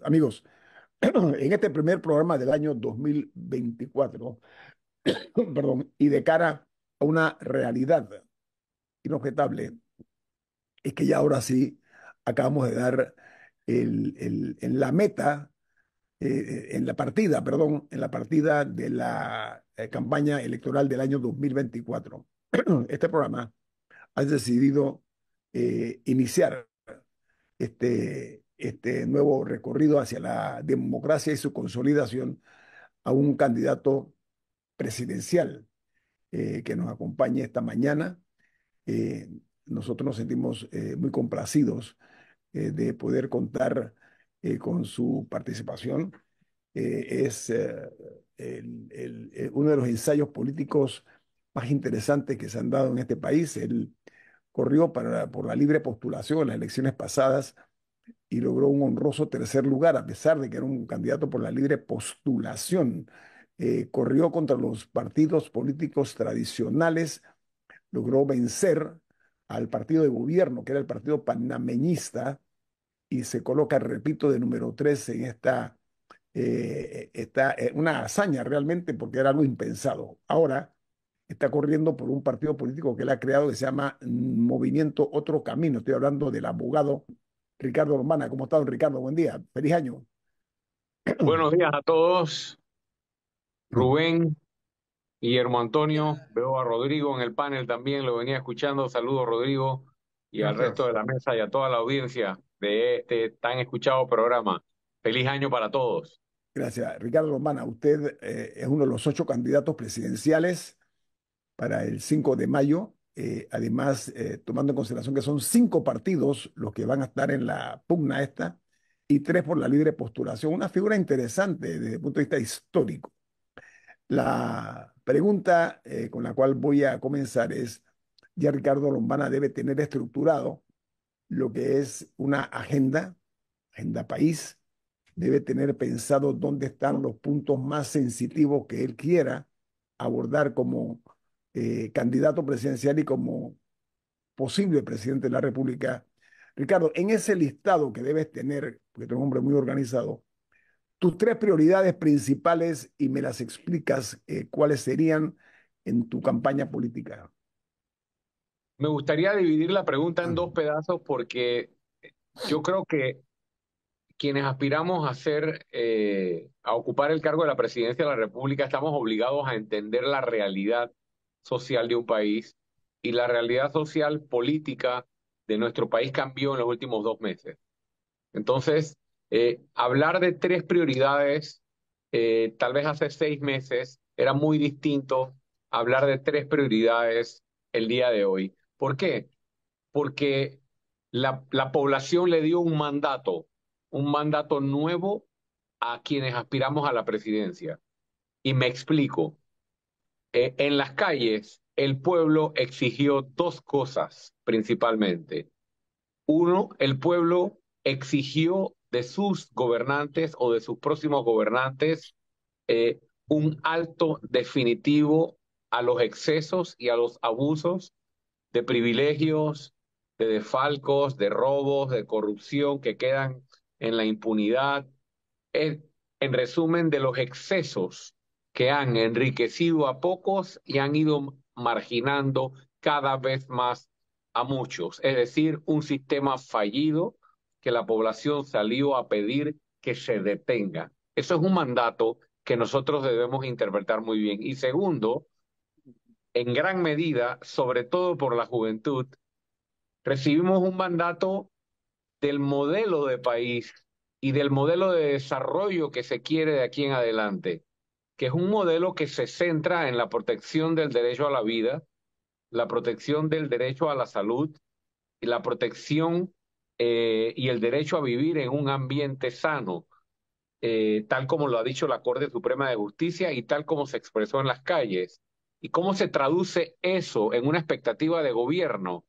Amigos, en este primer programa del año 2024, perdón, y de cara a una realidad inobjetable, es que ya ahora sí acabamos de dar en la meta, en la partida, perdón, en la partida de la campaña electoral del año 2024. Este programa ha decidido iniciar este nuevo recorrido hacia la democracia y su consolidación a un candidato presidencial que nos acompañe esta mañana. Eh, Nosotros nos sentimos muy complacidos de poder contar con su participación. Es uno de los ensayos políticos más interesantes que se han dado en este país. Él corrió por la libre postulación en las elecciones pasadas y logró un honroso tercer lugar, a pesar de que era un candidato por la libre postulación. Corrió contra los partidos políticos tradicionales, logró vencer al partido de gobierno, que era el partido panameñista, y se coloca, repito, de número 3 en una hazaña realmente, porque era algo impensado. Ahora está corriendo por un partido político que él ha creado que se llama Movimiento Otro Camino. Estoy hablando del abogado Ricardo Lombana. ¿Cómo está, don Ricardo? Buen día. Feliz año. Buenos días a todos. Rubén, Guillermo Antonio, veo a Rodrigo en el panel también, lo venía escuchando. Saludos, Rodrigo, y al resto Gracias. de la mesa y a toda la audiencia de este tan escuchado programa. Feliz año para todos. Gracias. Ricardo Lombana, usted es uno de los 8 candidatos presidenciales para el 5 de mayo. Además, tomando en consideración que son 5 partidos los que van a estar en la pugna esta y 3 por la libre postulación. Una figura interesante desde el punto de vista histórico. La pregunta con la cual voy a comenzar es, ya Ricardo Lombana debe tener estructurado lo que es una agenda país, debe tener pensado dónde están los puntos más sensitivos que él quiera abordar como candidato presidencial y como posible presidente de la República. Ricardo, en ese listado que debes tener, porque tú eres un hombre muy organizado, tus 3 prioridades principales y me las explicas cuáles serían en tu campaña política. Me gustaría dividir la pregunta en dos pedazos porque yo creo que quienes aspiramos a ocupar el cargo de la presidencia de la República, estamos obligados a entender la realidad social de un país, y la realidad social política de nuestro país cambió en los últimos 2 meses. Entonces, hablar de tres prioridades, tal vez hace 6 meses, era muy distinto a hablar de tres prioridades el día de hoy. ¿Por qué? Porque la población le dio un mandato nuevo a quienes aspiramos a la presidencia. Y me explico. En las calles, el pueblo exigió dos cosas principalmente. Uno, el pueblo exigió de sus gobernantes o de sus próximos gobernantes un alto definitivo a los excesos y a los abusos de privilegios, de desfalcos, de robos, de corrupción que quedan en la impunidad. En, en resumen, de los excesos que han enriquecido a pocos y han ido marginando cada vez más a muchos. Es decir, un sistema fallido que la población salió a pedir que se detenga. Eso es un mandato que nosotros debemos interpretar muy bien. Y segundo, en gran medida, sobre todo por la juventud, recibimos un mandato del modelo de país y del modelo de desarrollo que se quiere de aquí en adelante, que es un modelo que se centra en la protección del derecho a la vida, la protección del derecho a la salud y la protección y el derecho a vivir en un ambiente sano, tal como lo ha dicho la Corte Suprema de Justicia y tal como se expresó en las calles. ¿Y cómo se traduce eso en una expectativa de gobierno?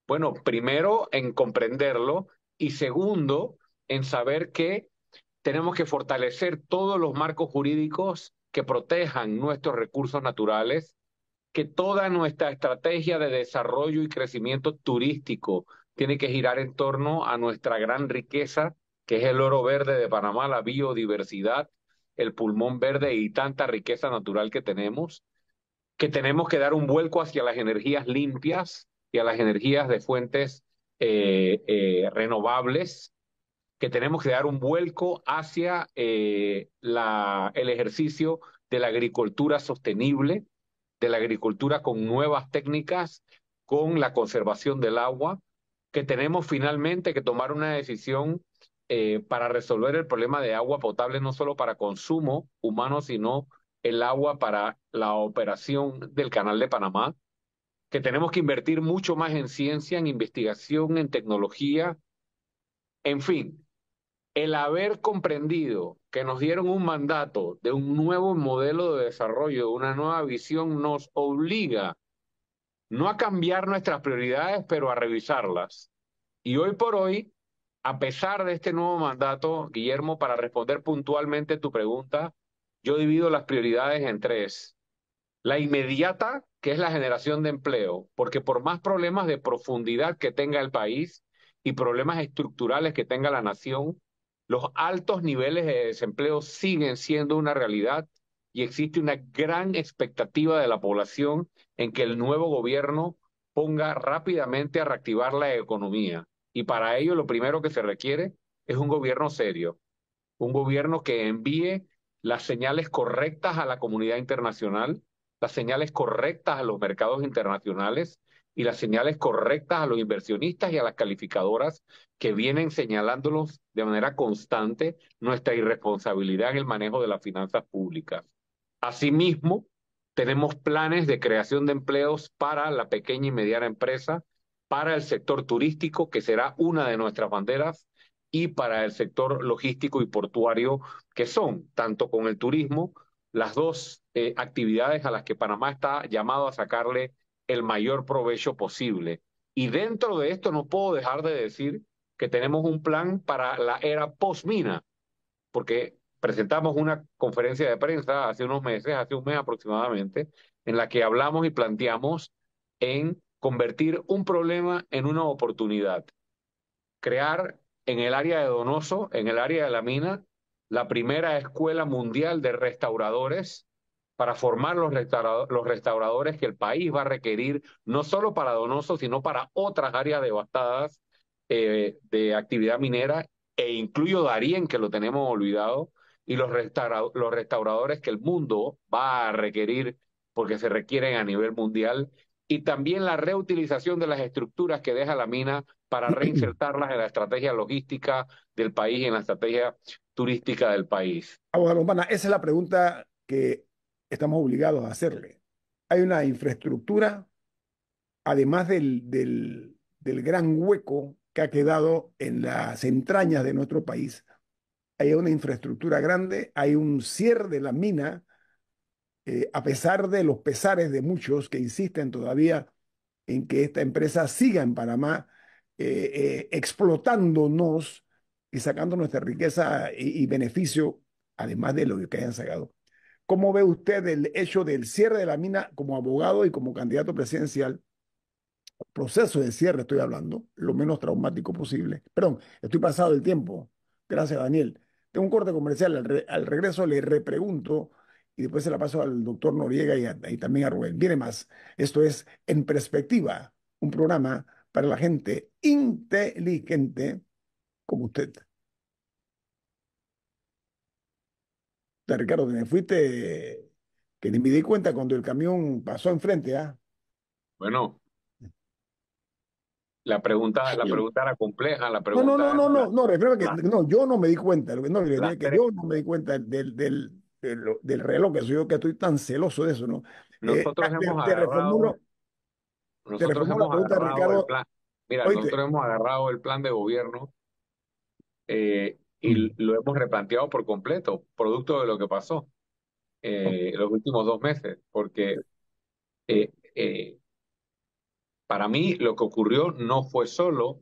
Bueno, primero en comprenderlo y segundo en saber que tenemos que fortalecer todos los marcos jurídicos que protejan nuestros recursos naturales, que toda nuestra estrategia de desarrollo y crecimiento turístico tiene que girar en torno a nuestra gran riqueza que es el oro verde de Panamá, la biodiversidad, el pulmón verde y tanta riqueza natural que tenemos que dar un vuelco hacia las energías limpias y a las energías de fuentes renovables, que tenemos que dar un vuelco hacia el ejercicio de la agricultura sostenible, de la agricultura con nuevas técnicas, con la conservación del agua, que tenemos finalmente que tomar una decisión para resolver el problema de agua potable, no solo para consumo humano, sino el agua para la operación del Canal de Panamá, que tenemos que invertir mucho más en ciencia, en investigación, en tecnología, en fin, el haber comprendido que nos dieron un mandato de un nuevo modelo de desarrollo, de una nueva visión, nos obliga no a cambiar nuestras prioridades, pero a revisarlas. Y hoy por hoy, a pesar de este nuevo mandato, Guillermo, para responder puntualmente tu pregunta, yo divido las prioridades en tres. La inmediata, que es la generación de empleo, porque por más problemas de profundidad que tenga el país y problemas estructurales que tenga la nación, los altos niveles de desempleo siguen siendo una realidad y existe una gran expectativa de la población en que el nuevo gobierno ponga rápidamente a reactivar la economía. Y para ello lo primero que se requiere es un gobierno serio, un gobierno que envíe las señales correctas a la comunidad internacional, las señales correctas a los mercados internacionales y las señales correctas a los inversionistas y a las calificadoras que vienen señalándolos de manera constante nuestra irresponsabilidad en el manejo de las finanzas públicas. Asimismo, tenemos planes de creación de empleos para la pequeña y mediana empresa, para el sector turístico, que será una de nuestras banderas, y para el sector logístico y portuario, que son, tanto con el turismo, las dos actividades a las que Panamá está llamado a sacarle el mayor provecho posible. Y dentro de esto no puedo dejar de decir que tenemos un plan para la era post-mina, porque presentamos una conferencia de prensa hace unos meses, hace un mes aproximadamente, en la que hablamos y planteamos en convertir un problema en una oportunidad, crear en el área de Donoso, en el área de la mina, la primera escuela mundial de restauradores para formar los restauradores que el país va a requerir, no solo para Donoso, sino para otras áreas devastadas de actividad minera, e incluyo Darién, que lo tenemos olvidado, y los restauradores que el mundo va a requerir porque se requieren a nivel mundial, y también la reutilización de las estructuras que deja la mina para reinsertarlas en la estrategia logística del país y en la estrategia turística del país. Abogado Lombana, esa es la pregunta que estamos obligados a hacerle. Hay una infraestructura, además del gran hueco que ha quedado en las entrañas de nuestro país. Hay una infraestructura grande, hay un cierre de la mina, a pesar de los pesares de muchos que insisten todavía en que esta empresa siga en Panamá, explotándonos y sacando nuestra riqueza y beneficio, además de lo que hayan sacado. ¿Cómo ve usted el hecho del cierre de la mina como abogado y como candidato presidencial? Proceso de cierre estoy hablando, lo menos traumático posible. Perdón, estoy pasado el tiempo. Gracias, Daniel. Tengo un corte comercial. Al regreso le repregunto y después se la paso al doctor Noriega y también a Rubén. Viene más. Esto es En Perspectiva, un programa para la gente inteligente como usted. Ricardo, te me fuiste que ni me di cuenta cuando el camión pasó enfrente, ¿ah? Bueno, la pregunta era compleja, la No, no, no, pregunta no, era no, no, refiero a que las, no, yo no me di cuenta, no, las que tres. yo no me di cuenta del reloj, que soy yo que estoy tan celoso de eso, ¿no? Nosotros hemos Te agarrado, nosotros reformulo la hemos pregunta, agarrado el Ricardo. plan. Mira, Oíste, nosotros hemos agarrado el plan de gobierno y mm, lo hemos replanteado por completo, producto de lo que pasó ok, los últimos 2 meses, porque eh, eh, para mí lo que ocurrió no fue solo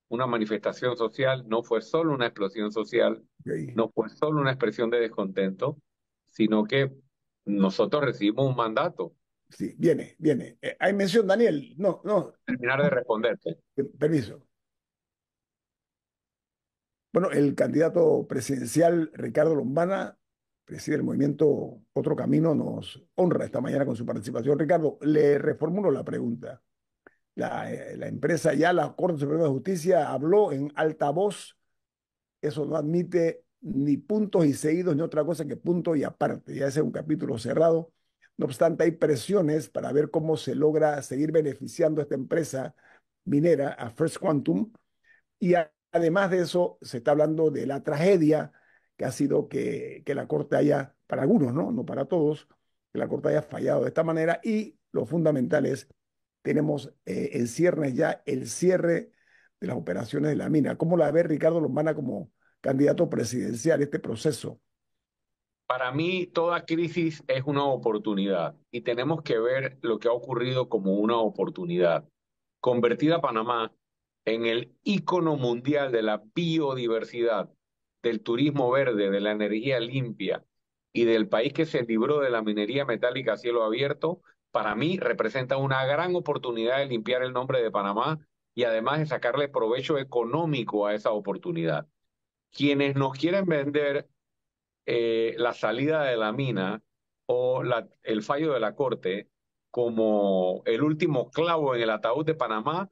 una manifestación social, no fue solo una explosión social, no fue solo una expresión de descontento, sino que nosotros recibimos un mandato. sí, viene. Hay mención, Daniel, no, no, Terminar de responderte. permiso. Bueno, el candidato presidencial Ricardo Lombana, preside el movimiento Otro Camino, nos honra esta mañana con su participación. Ricardo, le reformulo la pregunta. La empresa ya, la Corte Suprema de Justicia, habló en alta voz. Eso no admite ni puntos y seguidos ni otra cosa que punto y aparte. Ya ese es un capítulo cerrado. No obstante, hay presiones para ver cómo se logra seguir beneficiando a esta empresa minera, a First Quantum, y además de eso, se está hablando de la tragedia que ha sido que la Corte haya, para algunos, ¿no? No para todos, que la Corte haya fallado de esta manera. Y lo fundamental es, tenemos en ciernes ya el cierre de las operaciones de la mina. ¿Cómo la ve Ricardo Lombana como candidato presidencial este proceso? Para mí, toda crisis es una oportunidad y tenemos que ver lo que ha ocurrido como una oportunidad. Convertir a Panamá en el ícono mundial de la biodiversidad, del turismo verde, de la energía limpia y del país que se libró de la minería metálica a cielo abierto, para mí representa una gran oportunidad de limpiar el nombre de Panamá y además de sacarle provecho económico a esa oportunidad. Quienes nos quieren vender la salida de la mina o el fallo de la Corte como el último clavo en el ataúd de Panamá,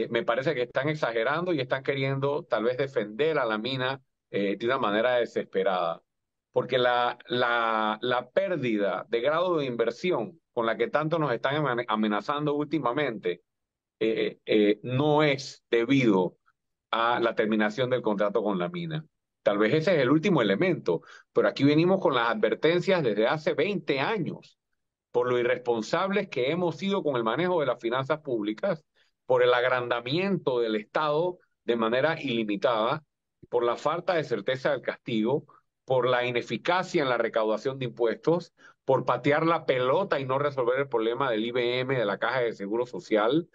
me parece que están exagerando y están queriendo tal vez defender a la mina de una manera desesperada. Porque la pérdida de grado de inversión con la que tanto nos están amenazando últimamente no es debido a la terminación del contrato con la mina. Tal vez ese es el último elemento, pero aquí venimos con las advertencias desde hace 20 años por lo irresponsables que hemos sido con el manejo de las finanzas públicas, por el agrandamiento del Estado de manera ilimitada, por la falta de certeza del castigo, por la ineficacia en la recaudación de impuestos, por patear la pelota y no resolver el problema del IBM, de la Caja de Seguro Social,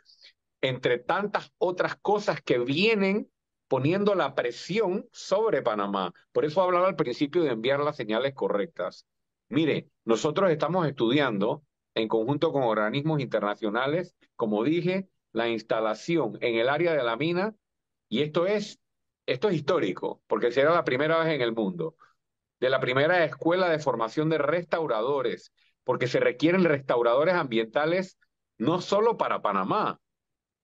entre tantas otras cosas que vienen poniendo la presión sobre Panamá. Por eso hablaba al principio de enviar las señales correctas. Mire, nosotros estamos estudiando en conjunto con organismos internacionales, como dije, la instalación en el área de la mina, y esto es histórico, porque será la primera vez en el mundo, de la primera escuela de formación de restauradores, porque se requieren restauradores ambientales no solo para Panamá,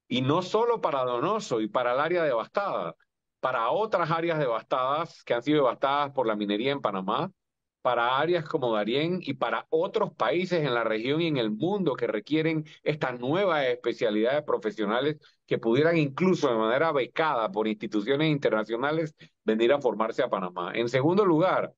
y no solo para Donoso y para el área devastada, para otras áreas devastadas que han sido devastadas por la minería en Panamá, para áreas como Darién y para otros países en la región y en el mundo que requieren estas nuevas especialidades profesionales que pudieran incluso de manera becada por instituciones internacionales venir a formarse a Panamá. En segundo lugar,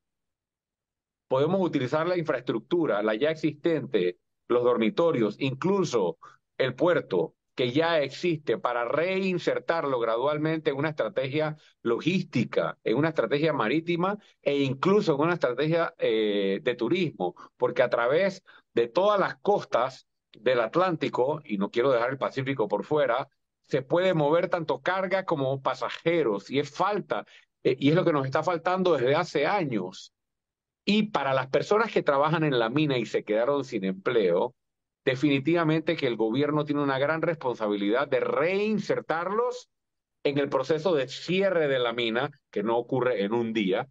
podemos utilizar la infraestructura, la ya existente, los dormitorios, incluso el puerto que ya existe para reinsertarlo gradualmente en una estrategia logística, en una estrategia marítima e incluso en una estrategia de turismo, porque a través de todas las costas del Atlántico, y no quiero dejar el Pacífico por fuera, se puede mover tanto carga como pasajeros y es falta, y es lo que nos está faltando desde hace años. Y para las personas que trabajan en la mina y se quedaron sin empleo, definitivamente que el gobierno tiene una gran responsabilidad de reinsertarlos en el proceso de cierre de la mina, que no ocurre en un día,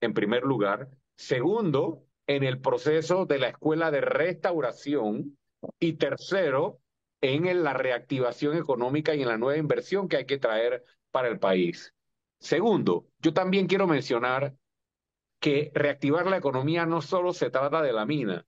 en primer lugar. Segundo, en el proceso de la escuela de restauración. Y tercero, la reactivación económica y en la nueva inversión que hay que traer para el país. Segundo, yo también quiero mencionar que reactivar la economía no solo se trata de la mina,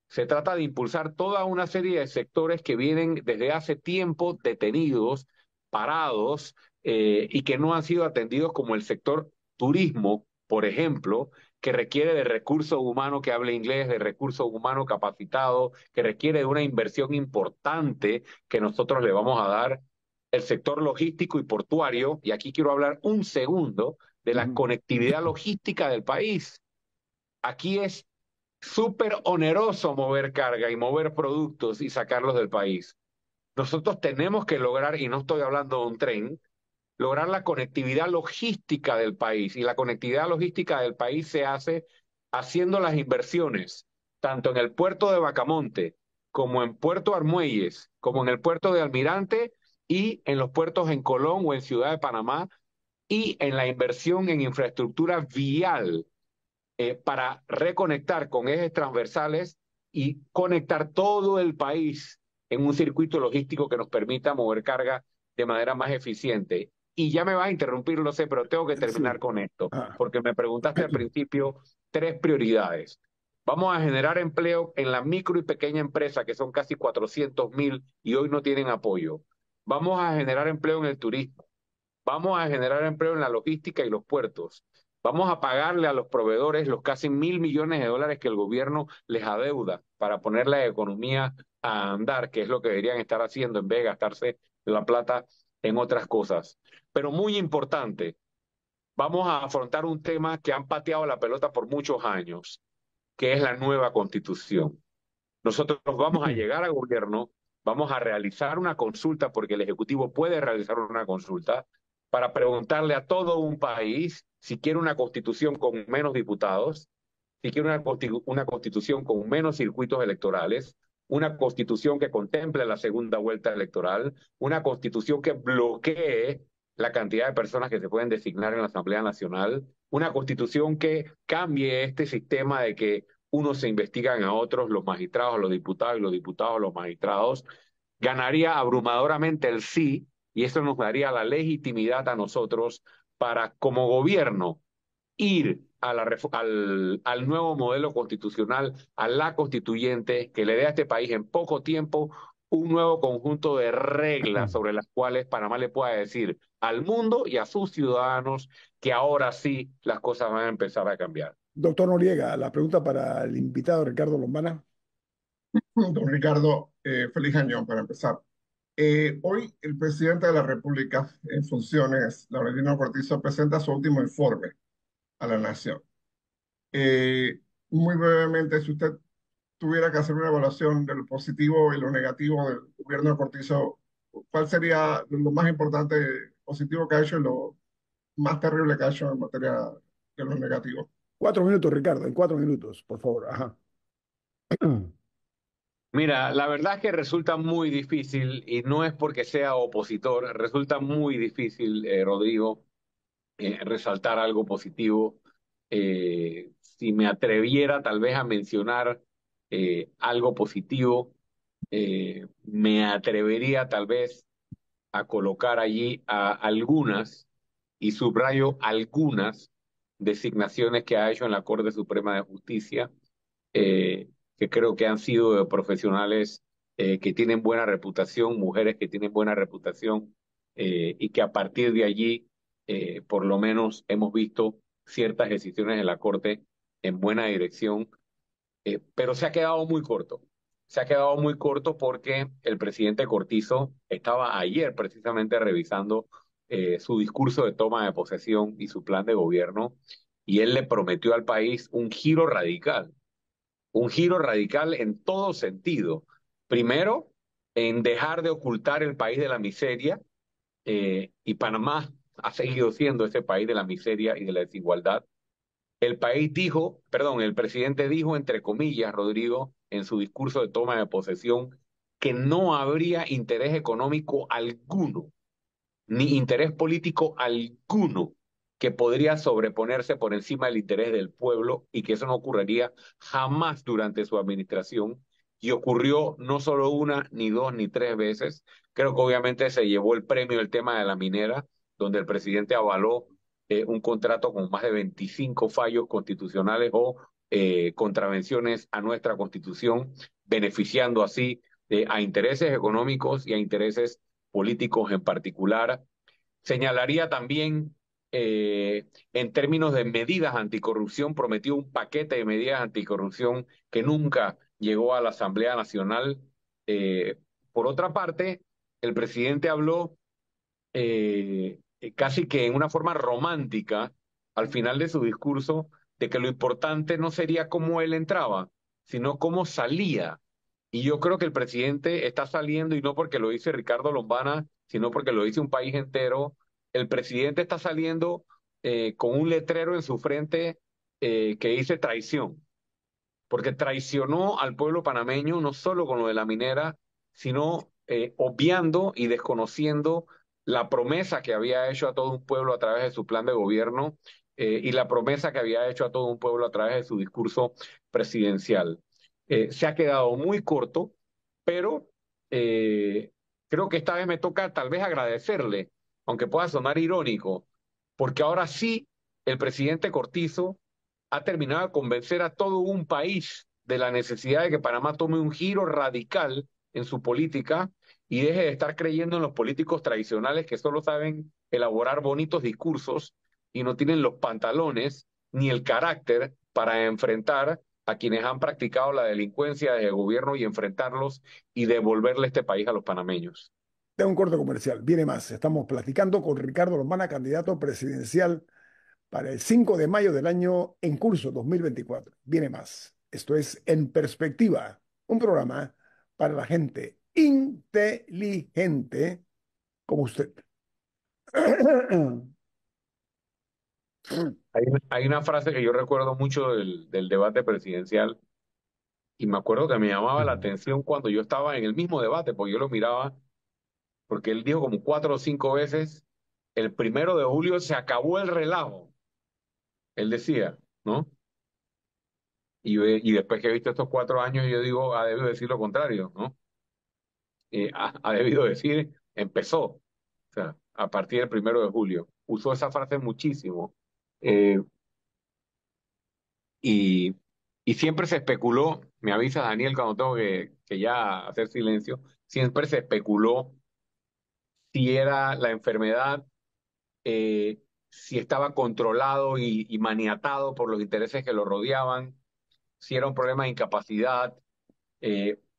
se trata de impulsar toda una serie de sectores que vienen desde hace tiempo detenidos, parados, y que no han sido atendidos, como el sector turismo, por ejemplo, que requiere de recursos humanos que hable inglés, de recursos humanos capacitados, que requiere de una inversión importante que nosotros le vamos a dar. El sector logístico y portuario, y aquí quiero hablar un segundo de la Ujú. conectividad logística del país. Aquí es súper oneroso mover carga y mover productos y sacarlos del país. Nosotros tenemos que lograr, y no estoy hablando de un tren, lograr la conectividad logística del país. Y la conectividad logística del país se hace haciendo las inversiones, tanto en el puerto de Bacamonte, como en Puerto Armuelles, como en el puerto de Almirante y en los puertos en Colón o en Ciudad de Panamá, y en la inversión en infraestructura vial para reconectar con ejes transversales y conectar todo el país en un circuito logístico que nos permita mover carga de manera más eficiente. Y ya me vas a interrumpir, lo sé, pero tengo que terminar Sí. con esto, Ah. porque me preguntaste al principio tres prioridades. Vamos a generar empleo en la micro y pequeña empresa, que son casi 400.000 y hoy no tienen apoyo. Vamos a generar empleo en el turismo. Vamos a generar empleo en la logística y los puertos. Vamos a pagarle a los proveedores los casi 1.000 millones de dólares que el gobierno les adeuda para poner la economía a andar, que es lo que deberían estar haciendo en vez de gastarse la plata en otras cosas. Pero muy importante, vamos a afrontar un tema que han pateado la pelota por muchos años, que es la nueva constitución. Nosotros vamos a llegar al gobierno, vamos a realizar una consulta, porque el Ejecutivo puede realizar una consulta, para preguntarle a todo un país si quiere una constitución con menos diputados, si quiere una constitución con menos circuitos electorales, una constitución que contemple la segunda vuelta electoral, una constitución que bloquee la cantidad de personas que se pueden designar en la Asamblea Nacional, una constitución que cambie este sistema de que unos se investigan a otros, los magistrados, los diputados y los diputados, los magistrados. Ganaría abrumadoramente el sí, y eso nos daría la legitimidad a nosotros para, como gobierno, ir a al nuevo modelo constitucional, a la constituyente, que le dé a este país en poco tiempo un nuevo conjunto de reglas sobre las cuales Panamá le pueda decir al mundo y a sus ciudadanos que ahora sí las cosas van a empezar a cambiar. Doctor Noriega, la pregunta para el invitado Ricardo Lombana. Don Ricardo, feliz año para empezar. Hoy el presidente de la República en funciones, Laurentino Cortizo, presenta su último informe a la nación. Muy brevemente, si usted tuviera que hacer una evaluación de lo positivo y lo negativo del gobierno de Cortizo, ¿cuál sería lo más importante positivo que ha hecho y lo más terrible que ha hecho en materia de lo negativo? 4 minutos, Ricardo, en 4 minutos, por favor. Ajá. Mira, la verdad es que resulta muy difícil, y no es porque sea opositor, resulta muy difícil, Rodrigo, resaltar algo positivo. Si me atreviera tal vez a mencionar algo positivo, me atrevería tal vez a colocar allí a algunas, y subrayo algunas, designaciones que ha hecho en la Corte Suprema de Justicia, eh, que creo que han sido de profesionales que tienen buena reputación, mujeres que tienen buena reputación, y que a partir de allí, por lo menos, hemos visto ciertas decisiones en la Corte en buena dirección, pero se ha quedado muy corto. Se ha quedado muy corto porque el presidente Cortizo estaba ayer precisamente revisando su discurso de toma de posesión y su plan de gobierno, y él le prometió al país un giro radical en todo sentido. Primero, en dejar de ocultar el país de la miseria, y Panamá ha seguido siendo ese país de la miseria y de la desigualdad. El país dijo, perdón, el presidente dijo, entre comillas, Rodrigo, en su discurso de toma de posesión, que no habría interés económico alguno, ni interés político alguno, que podría sobreponerse por encima del interés del pueblo, y que eso no ocurriría jamás durante su administración. Y ocurrió no solo una, ni dos, ni tres veces. Creo que obviamente se llevó el premio el tema de la minera, donde el presidente avaló un contrato con más de 25 fallos constitucionales o contravenciones a nuestra constitución, beneficiando así a intereses económicos y a intereses políticos en particular. Señalaría también, en términos de medidas anticorrupción, prometió un paquete de medidas anticorrupción que nunca llegó a la Asamblea Nacional. Eh, por otra parte, el presidente habló casi que en una forma romántica al final de su discurso, de que lo importante no sería cómo él entraba, sino cómo salía. Y yo creo que el presidente está saliendo, y no porque lo dice Ricardo Lombana, sino porque lo dice un país entero. El presidente está saliendo con un letrero en su frente que dice traición, porque traicionó al pueblo panameño no solo con lo de la minera, sino obviando y desconociendo la promesa que había hecho a todo un pueblo a través de su plan de gobierno y la promesa que había hecho a todo un pueblo a través de su discurso presidencial. Se ha quedado muy corto, pero eh, creo que esta vez me toca tal vez agradecerle, aunque pueda sonar irónico, porque ahora sí el presidente Cortizo ha terminado de convencer a todo un país de la necesidad de que Panamá tome un giro radical en su política y deje de estar creyendo en los políticos tradicionales que solo saben elaborar bonitos discursos y no tienen los pantalones ni el carácter para enfrentar a quienes han practicado la delincuencia desde el gobierno y enfrentarlos y devolverle este país a los panameños. Tengo un corte comercial. Viene más. Estamos platicando con Ricardo Lombana, candidato presidencial para el 5 de mayo del año en curso 2024. Viene más. Esto es En Perspectiva, un programa para la gente inteligente como usted. Hay una frase que yo recuerdo mucho del debate presidencial y me acuerdo que me llamaba la atención cuando yo estaba en el mismo debate, porque yo lo miraba, porque él dijo como 4 o 5 veces, el 1 de julio se acabó el relajo, él decía, ¿no? Y después que he visto estos 4 años, yo digo, ha debido decir lo contrario, ¿no? Ha debido decir, empezó, o sea, a partir del 1 de julio. Usó esa frase muchísimo. Eh, y, y siempre se especuló, me avisa Daniel cuando tengo que ya hacer silencio, siempre se especuló si era la enfermedad, si estaba controlado y maniatado por los intereses que lo rodeaban, si era un problema de incapacidad,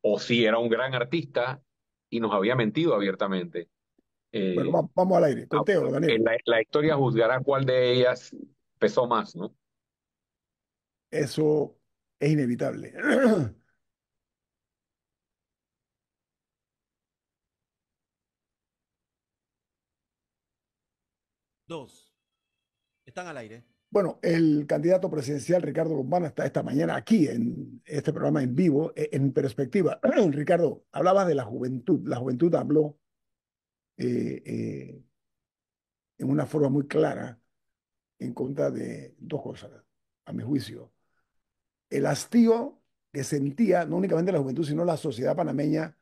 o si era un gran artista y nos había mentido abiertamente. Bueno, Eh, vamos al aire. Conteo, Daniel. la historia juzgará cuál de ellas pesó más, ¿no? Eso es inevitable. Dos. Están al aire. Bueno, el candidato presidencial Ricardo Lombana está esta mañana aquí en este programa en vivo, en perspectiva. Ricardo, hablabas de la juventud. La juventud habló eh, eh, en una forma muy clara en contra de dos cosas, a mi juicio. El hastío que sentía no únicamente la juventud, sino la sociedad panameña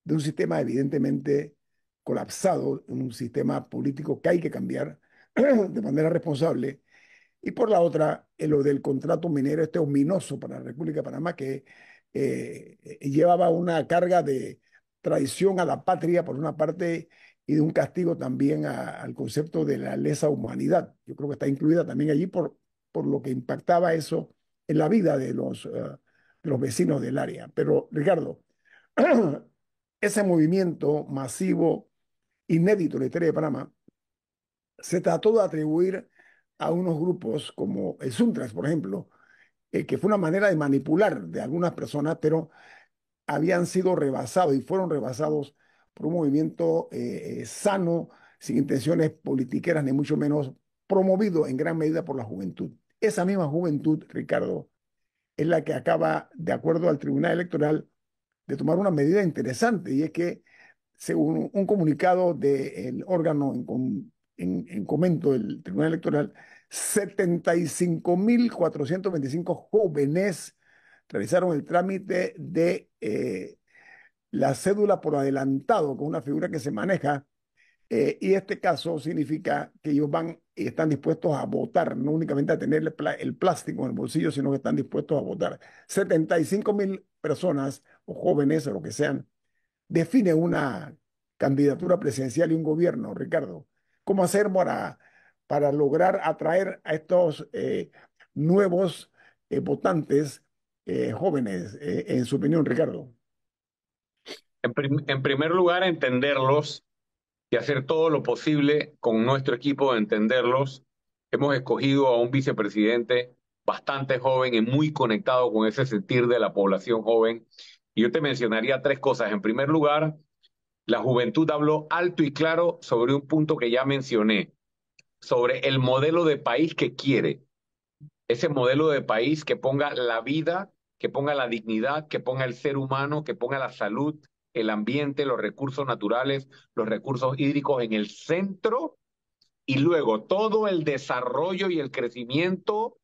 de un sistema evidentemente colapsado, un sistema político que hay que cambiar de manera responsable. Y por la otra, lo del contrato minero este ominoso para la República de Panamá, que llevaba una carga de traición a la patria por una parte y de un castigo también al concepto de la lesa humanidad. Yo creo que está incluida también allí por lo que impactaba eso en la vida de los vecinos del área. Pero, Ricardo, ese movimiento masivo, inédito en la historia de Panamá, se trató de atribuir a unos grupos como el Suntras, por ejemplo, que fue una manera de manipular de algunas personas, pero habían sido rebasados y fueron rebasados por un movimiento sano, sin intenciones politiqueras, ni mucho menos promovido en gran medida por la juventud. Esa misma juventud, Ricardo, es la que acaba, de acuerdo al Tribunal Electoral, de tomar una medida interesante, y es que según un comunicado del órgano en comento del Tribunal Electoral, 75.425 jóvenes realizaron el trámite de la cédula por adelantado, con una figura que se maneja, y este caso significa que ellos van y están dispuestos a votar, no únicamente a tener el plástico en el bolsillo, sino que están dispuestos a votar. 75.000 personas o jóvenes o lo que sean define una candidatura presidencial y un gobierno, Ricardo. ¿Cómo hacer para lograr atraer a estos nuevos votantes jóvenes, en su opinión, Ricardo? En primer lugar, entenderlos y hacer todo lo posible con nuestro equipo de entenderlos. Hemos escogido a un vicepresidente bastante joven y muy conectado con ese sentir de la población joven. Y yo te mencionaría 3 cosas. En primer lugar, la juventud habló alto y claro sobre un punto que ya mencioné, sobre el modelo de país que quiere. Ese modelo de país que ponga la vida, que ponga la dignidad, que ponga el ser humano, que ponga la salud el ambiente, los recursos naturales, los recursos hídricos en el centro y luego todo el desarrollo y el crecimiento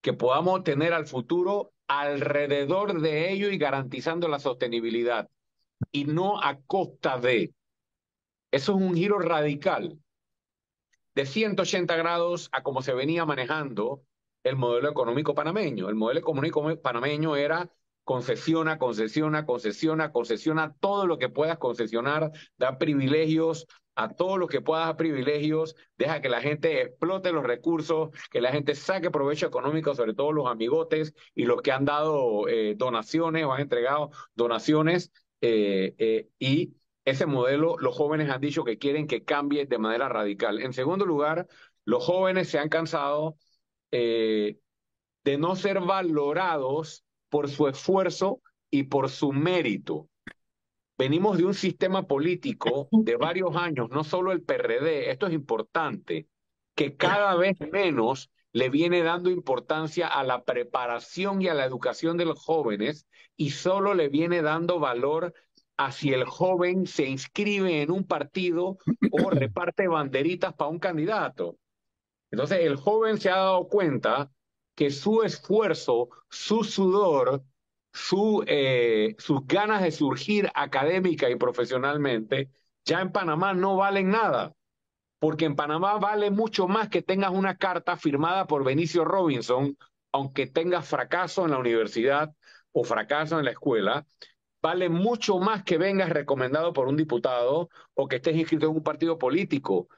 que podamos tener al futuro alrededor de ello y garantizando la sostenibilidad y no a costa de. Eso es un giro radical de 180 grados a como se venía manejando el modelo económico panameño. El modelo económico panameño era concesiona, concesiona, concesiona, concesiona todo lo que puedas concesionar, da privilegios a todo lo que puedas dar privilegios, deja que la gente explote los recursos, que la gente saque provecho económico, sobre todo los amigotes y los que han dado donaciones o han entregado donaciones y ese modelo, los jóvenes han dicho que quieren que cambie de manera radical. En segundo lugar, los jóvenes se han cansado eh, de no ser valorados por su esfuerzo y por su mérito. Venimos de un sistema político de varios años, no solo el PRD, esto es importante, que cada vez menos le viene dando importancia a la preparación y a la educación de los jóvenes y solo le viene dando valor a si el joven se inscribe en un partido o reparte banderitas para un candidato. Entonces el joven se ha dado cuenta que su esfuerzo, su sudor, sus ganas de surgir académica y profesionalmente, ya en Panamá no valen nada, porque en Panamá vale mucho más que tengas una carta firmada por Benicio Robinson, aunque tengas fracaso en la universidad o fracaso en la escuela, vale mucho más que vengas recomendado por un diputado o que estés inscrito en un partido político.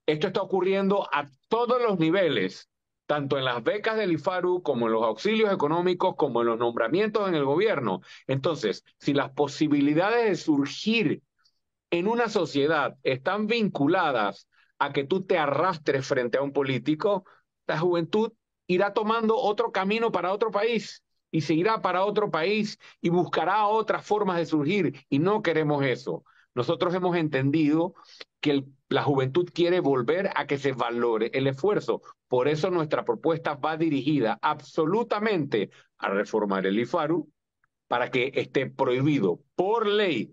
Esto está ocurriendo a todos los niveles, tanto en las becas del IFARU como en los auxilios económicos, como en los nombramientos en el gobierno. Entonces, si las posibilidades de surgir en una sociedad están vinculadas a que tú te arrastres frente a un político, la juventud irá tomando otro camino para otro país y se irá para otro país y buscará otras formas de surgir y no queremos eso. Nosotros hemos entendido que la juventud quiere volver a que se valore el esfuerzo. Por eso nuestra propuesta va dirigida absolutamente a reformar el IFARU para que esté prohibido por ley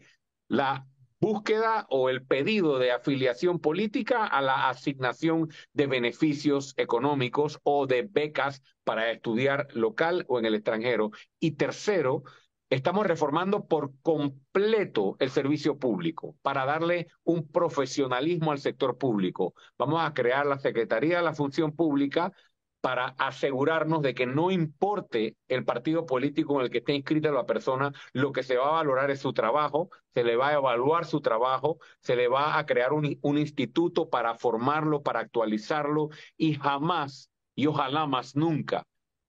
la búsqueda o el pedido de afiliación política a la asignación de beneficios económicos o de becas para estudiar local o en el extranjero. Y tercero, estamos reformando por completo el servicio público para darle un profesionalismo al sector público. Vamos a crear la Secretaría de la Función Pública para asegurarnos de que no importe el partido político en el que esté inscrita la persona, lo que se va a valorar es su trabajo, se le va a evaluar su trabajo, se le va a crear un instituto para formarlo, para actualizarlo y jamás, y ojalá más nunca,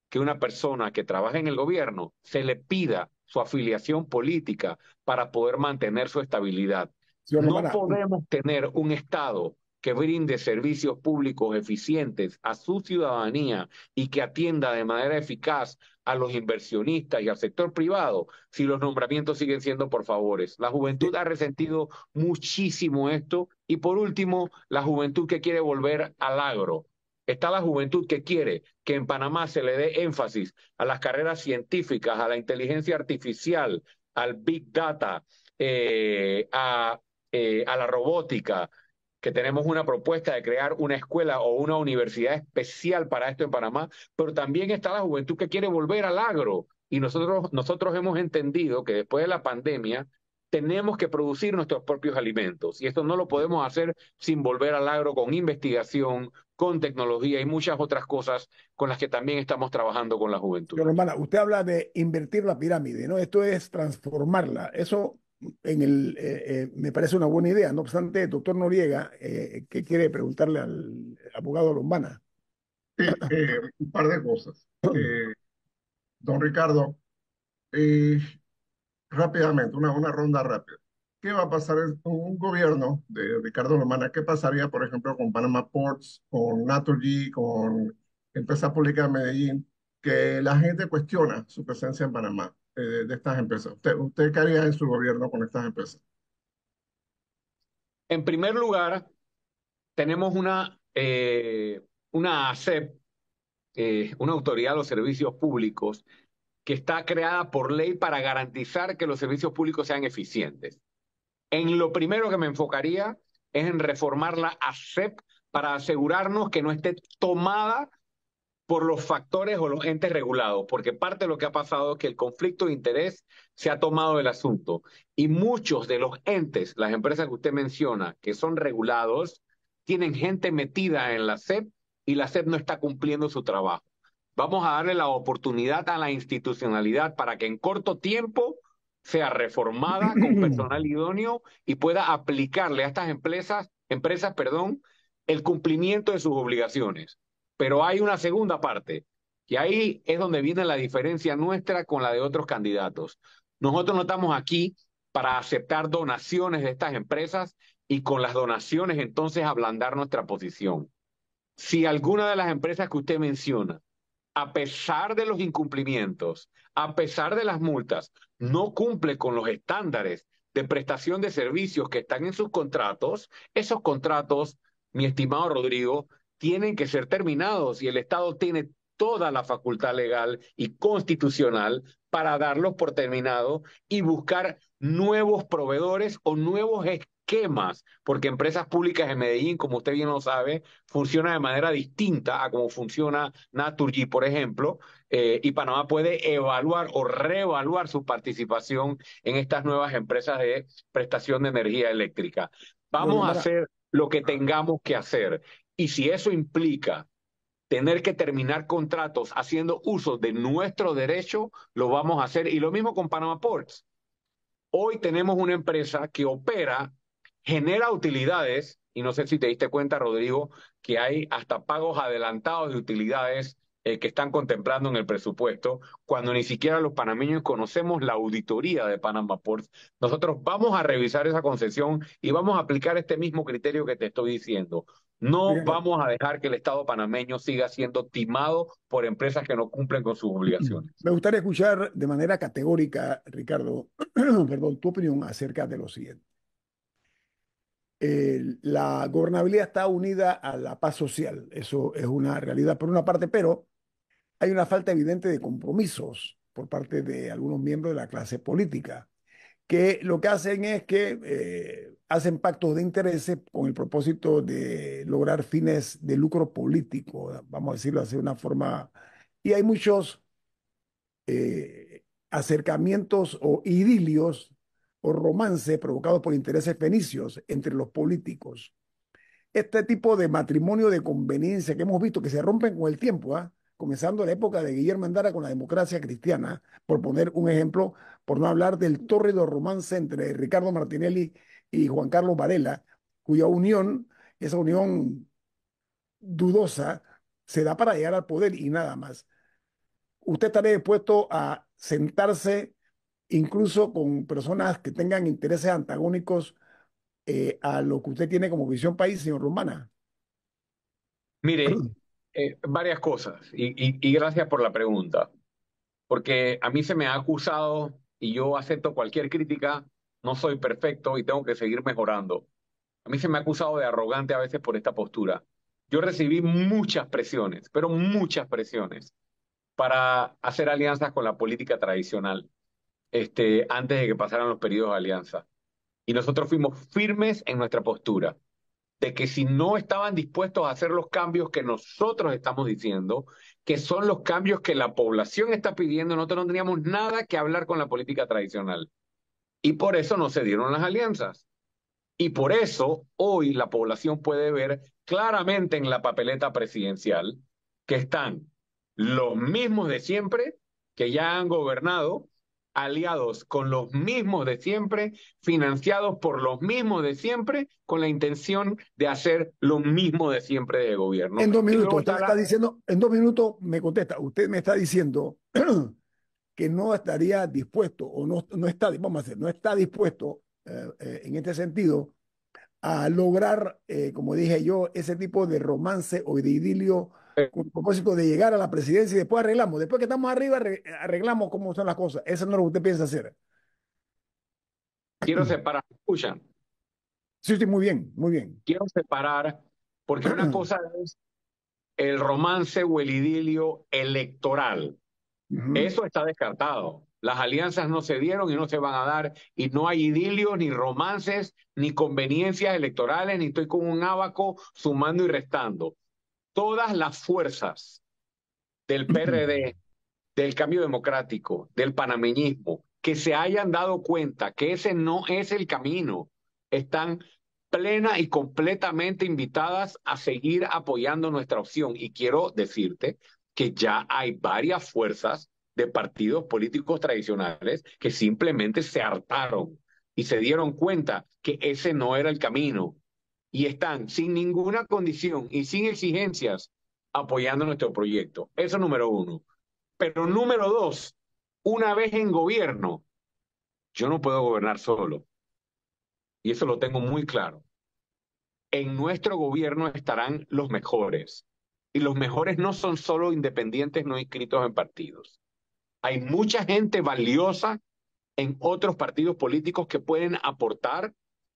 que una persona que trabaja en el gobierno se le pida su afiliación política para poder mantener su estabilidad. Señor No Romana, podemos tener un Estado que brinde servicios públicos eficientes a su ciudadanía y que atienda de manera eficaz a los inversionistas y al sector privado si los nombramientos siguen siendo por favores. La juventud ha resentido muchísimo esto y por último, la juventud que quiere volver al agro. Está la juventud que quiere que en Panamá se le dé énfasis a las carreras científicas, a la inteligencia artificial, al big data, a la robótica, que tenemos una propuesta de crear una escuela o una universidad especial para esto en Panamá, pero también está la juventud que quiere volver al agro. Y nosotros hemos entendido que después de la pandemia tenemos que producir nuestros propios alimentos. Y esto no lo podemos hacer sin volver al agro con investigación, con tecnología y muchas otras cosas con las que también estamos trabajando con la juventud. señor Romana, usted habla de invertir la pirámide, ¿no? Esto es transformarla. Eso me parece una buena idea. No obstante, doctor Noriega, ¿qué quiere preguntarle al abogado Lombana? Sí, un par de cosas. Don Ricardo, eh, rápidamente, una ronda rápida. ¿Qué va a pasar con un gobierno de Ricardo Lomana? ¿Qué pasaría, por ejemplo, con Panama Ports, con Naturgy, con Empresa Pública de Medellín, que la gente cuestiona su presencia en Panamá de estas empresas? ¿Usted qué haría en su gobierno con estas empresas? En primer lugar, tenemos una ASEP, una autoridad de los servicios públicos, que está creada por ley para garantizar que los servicios públicos sean eficientes. En lo primero que me enfocaría es en reformar la ASEP para asegurarnos que no esté tomada por los factores o los entes regulados, porque parte de lo que ha pasado es que el conflicto de interés se ha tomado del asunto y muchos de los entes, las empresas que usted menciona, que son regulados, tienen gente metida en la SEP y la SEP no está cumpliendo su trabajo. Vamos a darle la oportunidad a la institucionalidad para que en corto tiempo sea reformada con personal idóneo y pueda aplicarle a estas empresas, el cumplimiento de sus obligaciones. Pero hay una segunda parte, y ahí es donde viene la diferencia nuestra con la de otros candidatos. Nosotros no estamos aquí para aceptar donaciones de estas empresas y con las donaciones entonces ablandar nuestra posición. Si alguna de las empresas que usted menciona, a pesar de los incumplimientos, a pesar de las multas, no cumple con los estándares de prestación de servicios que están en sus contratos, esos contratos, mi estimado Rodrigo, tienen que ser terminados y el Estado tiene toda la facultad legal y constitucional para darlos por terminados y buscar nuevos proveedores o nuevos esquemas, porque empresas públicas en Medellín, como usted bien lo sabe, funciona de manera distinta a cómo funciona Naturgy, por ejemplo, y Panamá puede evaluar o reevaluar su participación en estas nuevas empresas de prestación de energía eléctrica. Don Vamos a Lombana, hacer lo que tengamos que hacer. Y si eso implica tener que terminar contratos haciendo uso de nuestro derecho, lo vamos a hacer. Y lo mismo con Panama Ports. Hoy tenemos una empresa que opera, genera utilidades, y no sé si te diste cuenta, Rodrigo, que hay hasta pagos adelantados de utilidades que están contemplando en el presupuesto, cuando ni siquiera los panameños conocemos la auditoría de Panama Ports. Nosotros vamos a revisar esa concesión y vamos a aplicar este mismo criterio que te estoy diciendo. No Ricardo, vamos a dejar que el Estado panameño siga siendo timado por empresas que no cumplen con sus obligaciones. me gustaría escuchar de manera categórica, Ricardo, perdón, tu opinión acerca de lo siguiente. La gobernabilidad está unida a la paz social, eso es una realidad por una parte, pero hay una falta evidente de compromisos por parte de algunos miembros de la clase política, que lo que hacen es que hacen pactos de intereses con el propósito de lograr fines de lucro político, vamos a decirlo así de una forma, y hay muchos acercamientos o idilios o romances provocados por intereses fenicios entre los políticos. Este tipo de matrimonio de conveniencia que hemos visto que se rompen con el tiempo, ¿ah? Comenzando la época de Guillermo Andara con la democracia cristiana, por poner un ejemplo, por no hablar del tórrido romance entre Ricardo Martinelli y Juan Carlos Varela, cuya unión, esa unión dudosa, se da para llegar al poder y nada más. ¿Usted estaría dispuesto a sentarse incluso con personas que tengan intereses antagónicos a lo que usted tiene como visión país, señor Romana? Mire, varias cosas y gracias por la pregunta, porque a mí se me ha acusado y yo acepto cualquier crítica, no soy perfecto y tengo que seguir mejorando. A mí se me ha acusado de arrogante a veces por esta postura. Yo recibí muchas presiones, pero muchas presiones para hacer alianzas con la política tradicional, antes de que pasaran los periodos de alianza. Y nosotros fuimos firmes en nuestra postura de que si no estaban dispuestos a hacer los cambios que nosotros estamos diciendo, que son los cambios que la población está pidiendo, nosotros no teníamos nada que hablar con la política tradicional. Y por eso no se dieron las alianzas. Y por eso hoy la población puede ver claramente en la papeleta presidencial que están los mismos de siempre, que ya han gobernado, aliados con los mismos de siempre, financiados por los mismos de siempre, con la intención de hacer lo mismo de siempre de gobierno. En dos Y minutos, luego usted me está está la... diciendo, en 2 minutos me contesta, usted me está diciendo que no estaría dispuesto o no está, vamos a decir, no está dispuesto en este sentido a lograr, como dije yo, ese tipo de romance o de idilio con el propósito de llegar a la presidencia y después arreglamos. Después que estamos arriba, arreglamos cómo son las cosas. Eso no es lo que usted piensa hacer. Quiero separar, escuchan, Sí, sí, muy bien, muy bien. quiero separar, porque una cosa es el romance o el idilio electoral. Ujú. Eso está descartado. Las alianzas no se dieron y no se van a dar, y no hay idilios, ni romances, ni conveniencias electorales, ni estoy con un ábaco sumando y restando. Todas las fuerzas del PRD, del cambio democrático, del panameñismo, que se hayan dado cuenta que ese no es el camino, están plena y completamente invitadas a seguir apoyando nuestra opción. Y quiero decirte que ya hay varias fuerzas de partidos políticos tradicionales que simplemente se hartaron y se dieron cuenta que ese no era el camino y están sin ninguna condición y sin exigencias apoyando nuestro proyecto. Eso número uno. Pero número dos, una vez en gobierno, yo no puedo gobernar solo. Y eso lo tengo muy claro. En nuestro gobierno estarán los mejores. Y los mejores no son solo independientes no inscritos en partidos. Hay mucha gente valiosa en otros partidos políticos que pueden aportar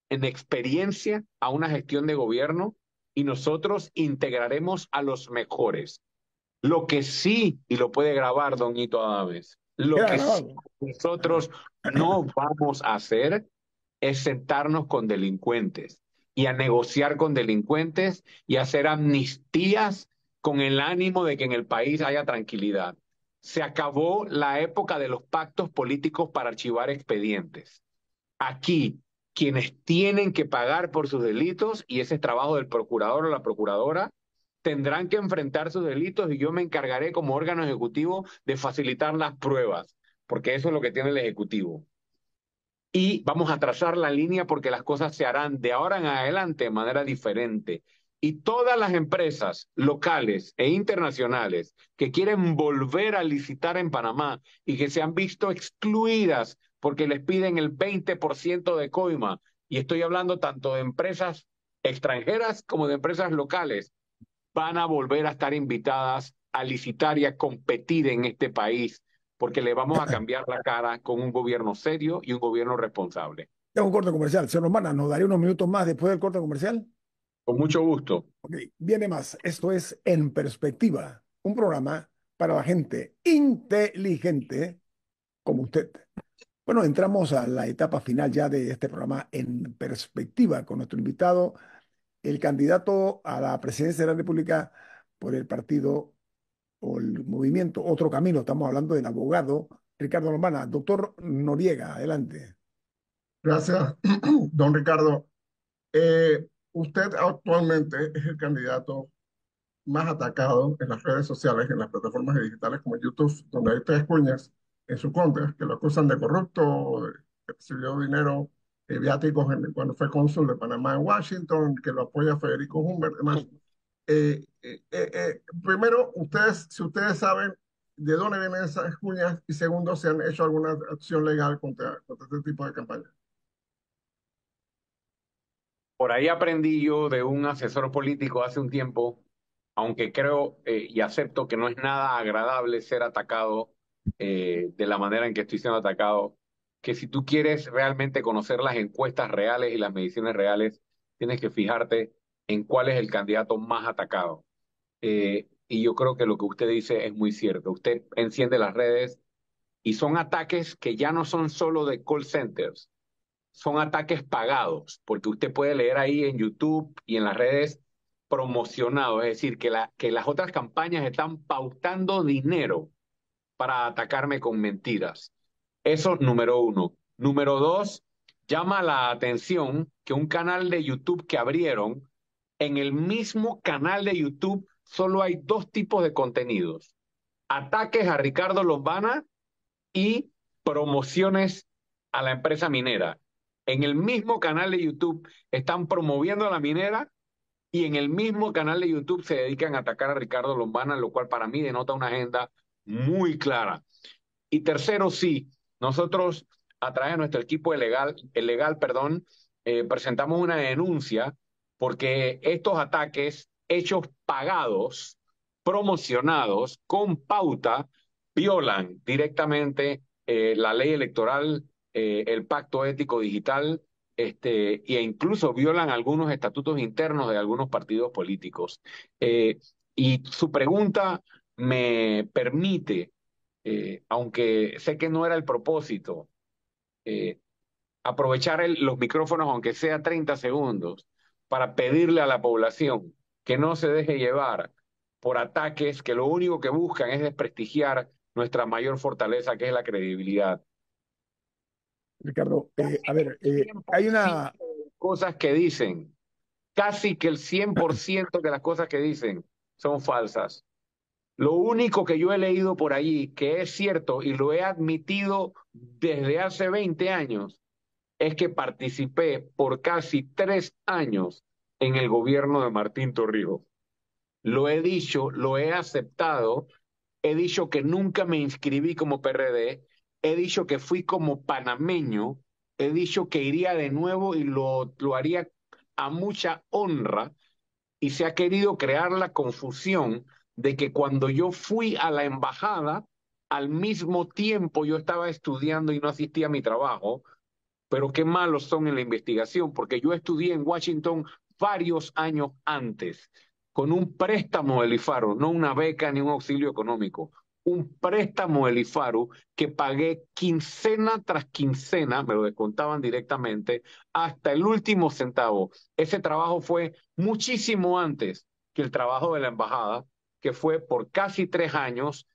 en experiencia a una gestión de gobierno y nosotros integraremos a los mejores. Lo que sí, y lo puede grabar don Hito Adames, lo Queda que sí grabado. nosotros no vamos a hacer es sentarnos con delincuentes y a negociar con delincuentes y hacer amnistías con el ánimo de que en el país haya tranquilidad. Se acabó la época de los pactos políticos para archivar expedientes. Aquí, quienes tienen que pagar por sus delitos, y ese es trabajo del procurador o la procuradora, tendrán que enfrentar sus delitos y yo me encargaré como órgano ejecutivo de facilitar las pruebas, porque eso es lo que tiene el Ejecutivo. Y vamos a trazar la línea porque las cosas se harán de ahora en adelante de manera diferente. Y todas las empresas locales e internacionales que quieren volver a licitar en Panamá y que se han visto excluidas porque les piden el 20% de coima, y estoy hablando tanto de empresas extranjeras como de empresas locales, van a volver a estar invitadas a licitar y a competir en este país, porque le vamos a cambiar la cara con un gobierno serio y un gobierno responsable. Tengo un corte comercial. Señor Romana, ¿nos daría unos minutos más después del corte comercial? Con mucho gusto. Ok, viene más. Esto es En Perspectiva, un programa para la gente inteligente como usted. Bueno, entramos a la etapa final ya de este programa En Perspectiva con nuestro invitado, el candidato a la presidencia de la República por el partido o el movimiento Otro Camino. Estamos hablando del abogado Ricardo Lombana. Doctor Noriega, adelante. Gracias, don Ricardo. Usted actualmente es el candidato más atacado en las redes sociales, en las plataformas digitales como YouTube, donde hay tres cuñas en su contra, que lo acusan de corrupto, que recibió dinero, viáticos cuando fue cónsul de Panamá en Washington, que lo apoya Federico Humbert, demás. Primero, si ustedes saben de dónde vienen esas cuñas, y segundo, si han hecho alguna acción legal contra este tipo de campaña. Por ahí aprendí yo de un asesor político hace un tiempo, aunque creo y acepto que no es nada agradable ser atacado de la manera en que estoy siendo atacado, que si tú quieres realmente conocer las encuestas reales y las mediciones reales, tienes que fijarte en cuál es el candidato más atacado. Y yo creo que lo que usted dice es muy cierto. Usted enciende las redes y son ataques que ya no son solo de call centers, son ataques pagados, porque usted puede leer ahí en YouTube y en las redes promocionados, es decir, que las otras campañas están pautando dinero para atacarme con mentiras. Eso número uno. Número dos, llama la atención que un canal de YouTube que abrieron, en el mismo canal de YouTube solo hay dos tipos de contenidos: ataques a Ricardo Lombana y promociones a la empresa minera. En el mismo canal de YouTube están promoviendo a la minera y en el mismo canal de YouTube se dedican a atacar a Ricardo Lombana, lo cual para mí denota una agenda muy clara. Y tercero, sí, nosotros a través de nuestro equipo perdón, presentamos una denuncia porque estos ataques hechos pagados, promocionados, con pauta, violan directamente la ley electoral, el pacto ético digital, e incluso violan algunos estatutos internos de algunos partidos políticos. Y su pregunta me permite aunque sé que no era el propósito, eh, aprovechar los micrófonos, aunque sea 30 segundos, para pedirle a la población que no se deje llevar por ataques que lo único que buscan es desprestigiar nuestra mayor fortaleza, que es la credibilidad. Ricardo, a ver, hay 100% una... de las cosas que dicen, casi que el 100% de las cosas que dicen son falsas. Lo único que yo he leído por allí que es cierto y lo he admitido desde hace 20 años es que participé por casi 3 años en el gobierno de Martín Torrijos. Lo he dicho, lo he aceptado, he dicho que nunca me inscribí como PRD, he dicho que fui como panameño, he dicho que iría de nuevo y lo haría a mucha honra, y se ha querido crear la confusión de que cuando yo fui a la embajada, al mismo tiempo yo estaba estudiando y no asistía a mi trabajo, pero qué malos son en la investigación, porque yo estudié en Washington varios años antes, con un préstamo del IFARU, no una beca ni un auxilio económico, un préstamo del IFARU que pagué quincena tras quincena, me lo descontaban directamente, hasta el último centavo. Ese trabajo fue muchísimo antes que el trabajo de la embajada, que fue por casi 3 años,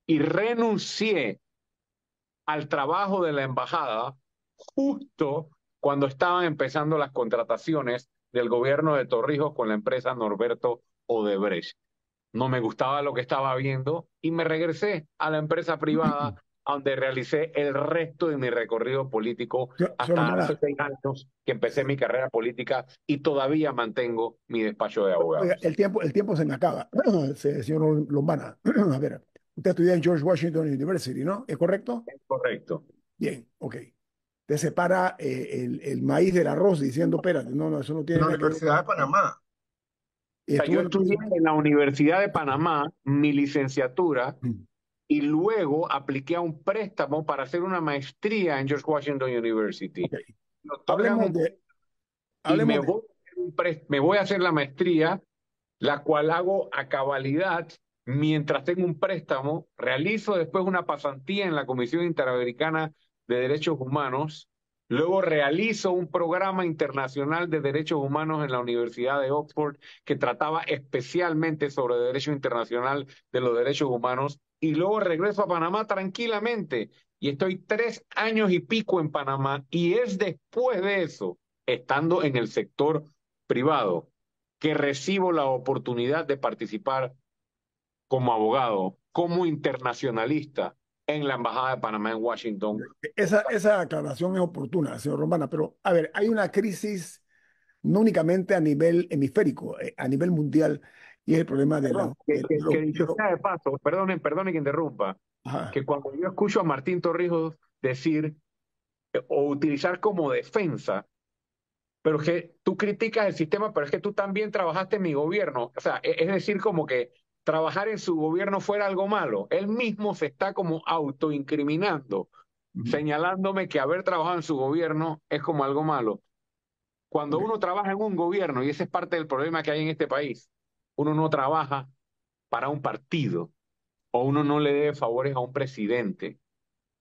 y renuncié al trabajo de la embajada justo cuando estaban empezando las contrataciones del gobierno de Torrijos con la empresa Norberto Odebrecht. No me gustaba lo que estaba viendo y me regresé a la empresa privada donde realicé el resto de mi recorrido político Señor hasta hace Lombana, 6 años que empecé mi carrera política y todavía mantengo mi despacho de oiga, abogados. el tiempo se me acaba. Señor Lombana, a ver, usted estudia en George Washington University, ¿no? ¿Es correcto? Correcto. Bien, ok. Te separa el maíz del arroz diciendo, espérate, no, no, eso no En tiene la nada que ver. Universidad de Panamá. Y Sea, yo estuvo estudié en la Universidad de Panamá mi licenciatura y luego apliqué a un préstamo para hacer una maestría en George Washington University. ok. Me otorgan Hablemos un de, y hablemos de, me voy a hacer la maestría, la cual hago a cabalidad mientras tengo un préstamo. Realizo después una pasantía en la Comisión Interamericana de Derechos Humanos. Luego realizo un programa internacional de derechos humanos en la Universidad de Oxford que trataba especialmente sobre derecho internacional de los derechos humanos. Y luego regreso a Panamá tranquilamente. Y estoy 3 años y pico en Panamá. Y es después de eso, estando en el sector privado, que recibo la oportunidad de participar como abogado, como internacionalista en la Embajada de Panamá en Washington. esa aclaración es oportuna, señor Lombana, pero a ver, hay una crisis no únicamente a nivel hemisférico, a nivel mundial, y es el problema de Perdón, la... de que lo- de dicho lo- sea de paso, perdone que interrumpa, ajá. que cuando yo escucho a Martín Torrijos decir o utilizar como defensa, pero que tú criticas el sistema, pero es que tú también trabajaste en mi gobierno. O sea, es decir, como que trabajar en su gobierno fuera algo malo. Él mismo se está como autoincriminando, Ujú. señalándome que haber trabajado en su gobierno es como algo malo. Cuando Ok. uno trabaja en un gobierno, y ese es parte del problema que hay en este país, uno no trabaja para un partido o uno no le debe favores a un presidente.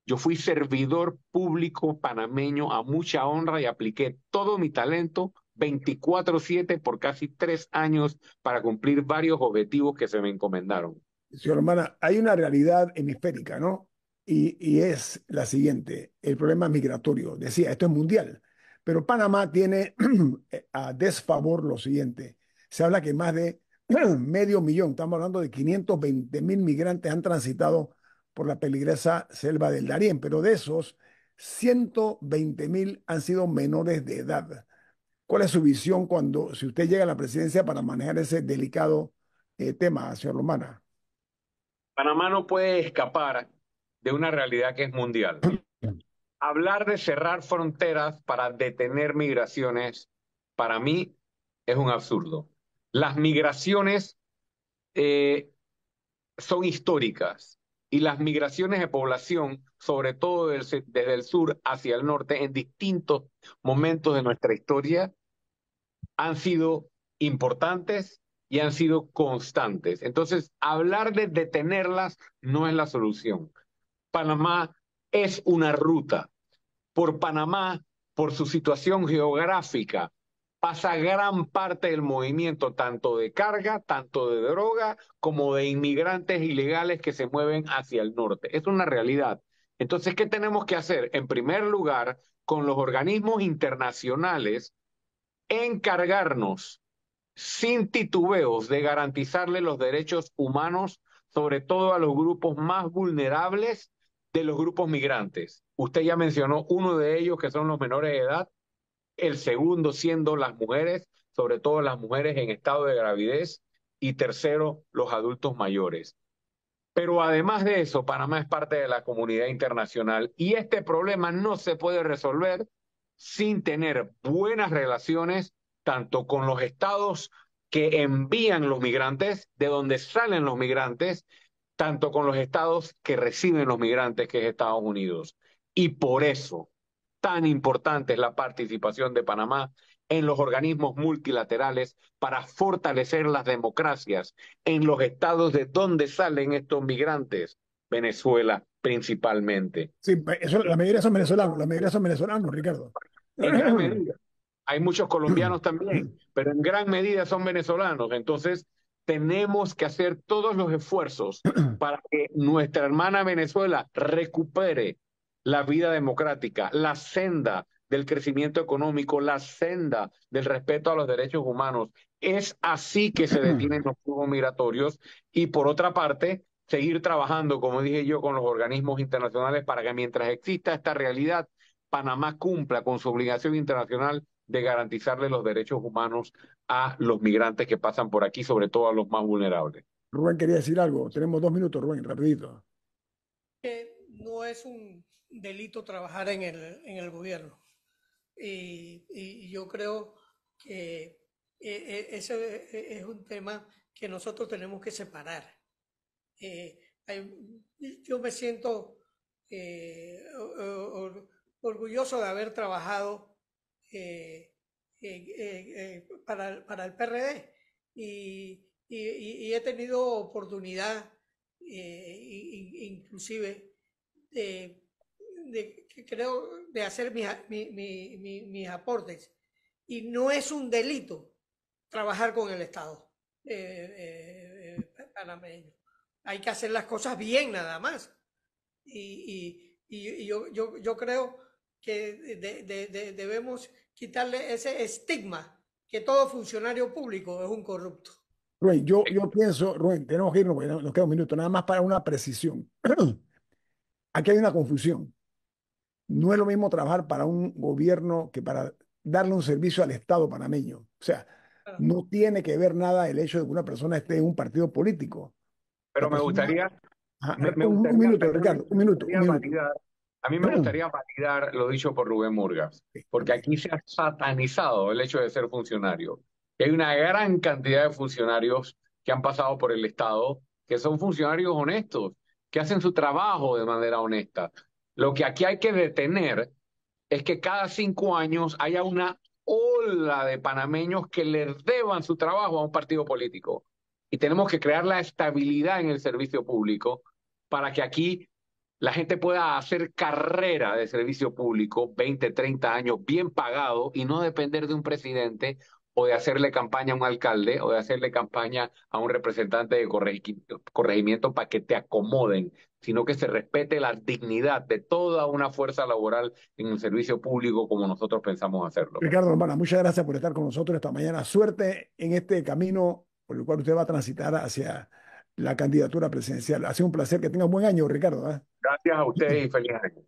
Yo fui servidor público panameño a mucha honra y apliqué todo mi talento 24/7 por casi 3 años para cumplir varios objetivos que se me encomendaron. Señor Romana, hay una realidad hemisférica, ¿no? Y es la siguiente, el problema migratorio. Decía, esto es mundial, pero Panamá tiene a desfavor lo siguiente. Se habla que más de medio millón, estamos hablando de 520.000 migrantes han transitado por la peligrosa selva del Darién, pero de esos, 120.000 han sido menores de edad. ¿Cuál es su visión cuando, si usted llega a la presidencia para manejar ese delicado tema, señor Romana? Panamá no puede escapar de una realidad que es mundial. Hablar de cerrar fronteras para detener migraciones, para mí, es un absurdo. Las migraciones eh, son históricas y las migraciones de población, sobre todo desde el sur hacia el norte, en distintos momentos de nuestra historia, han sido importantes y han sido constantes. Entonces, hablar de detenerlas no es la solución. Panamá es una ruta. Por Panamá, por su situación geográfica, pasa gran parte del movimiento, tanto de carga, tanto de droga, como de inmigrantes ilegales que se mueven hacia el norte. Es una realidad. Entonces, ¿qué tenemos que hacer? En primer lugar, con los organismos internacionales, encargarnos sin titubeos de garantizarle los derechos humanos, sobre todo a los grupos más vulnerables de los grupos migrantes. Usted ya mencionó uno de ellos, que son los menores de edad, el segundo siendo las mujeres, sobre todo las mujeres en estado de gravidez, y tercero, los adultos mayores. Pero además de eso, Panamá es parte de la comunidad internacional y este problema no se puede resolver sin tener buenas relaciones tanto con los estados que envían los migrantes, de donde salen los migrantes, tanto con los estados que reciben los migrantes, que es Estados Unidos. Y por eso, tan importante es la participación de Panamá en los organismos multilaterales para fortalecer las democracias en los estados de donde salen estos migrantes, Venezuela principalmente. Sí, eso, la mayoría son venezolanos, la mayoría son venezolanos, Ricardo. En gran medida. Hay muchos colombianos también, pero en gran medida son venezolanos. Entonces, tenemos que hacer todos los esfuerzos para que nuestra hermana Venezuela recupere la vida democrática, la senda del crecimiento económico, la senda del respeto a los derechos humanos. Es así que se detienen los flujos migratorios y, por otra parte, seguir trabajando, como dije yo, con los organismos internacionales para que mientras exista esta realidad, Panamá cumpla con su obligación internacional de garantizarle los derechos humanos a los migrantes que pasan por aquí, sobre todo a los más vulnerables. Rubén quería decir algo. Tenemos 2 minutos, Rubén, rapidito. No es un delito trabajar en el gobierno. Y yo creo que ese es un tema que nosotros tenemos que separar. Yo me siento orgulloso de haber trabajado para el PRD y he tenido oportunidad inclusive creo de hacer mis aportes y no es un delito trabajar con el Estado panameño. Hay que hacer las cosas bien nada más y yo creo que debemos quitarle ese estigma que todo funcionario público es un corrupto. Rubén, yo pienso, Rubén, tenemos que irnos porque nos queda un minuto, nada más para una precisión. Aquí hay una confusión. No es lo mismo trabajar para un gobierno que para darle un servicio al Estado panameño. O sea, no tiene que ver nada el hecho de que una persona esté en un partido político. Pero me gustaría... un minuto, Ricardo, un minuto. A mí me gustaría validar lo dicho por Rubén Murgas, porque aquí se ha satanizado el hecho de ser funcionario. Y hay una gran cantidad de funcionarios que han pasado por el Estado, que son funcionarios honestos, que hacen su trabajo de manera honesta. Lo que aquí hay que detener es que cada 5 años haya una ola de panameños que les deban su trabajo a un partido político. Y tenemos que crear la estabilidad en el servicio público para que aquí la gente pueda hacer carrera de servicio público, 20, 30 años, bien pagado, y no depender de un presidente o de hacerle campaña a un alcalde o de hacerle campaña a un representante de corregimiento para que te acomoden, sino que se respete la dignidad de toda una fuerza laboral en el servicio público como nosotros pensamos hacerlo. Ricardo Lombana, muchas gracias por estar con nosotros esta mañana. Suerte en este camino por el cual usted va a transitar hacia la candidatura presidencial. Ha sido un placer, que tenga un buen año, Ricardo. Gracias a ustedes y feliz año.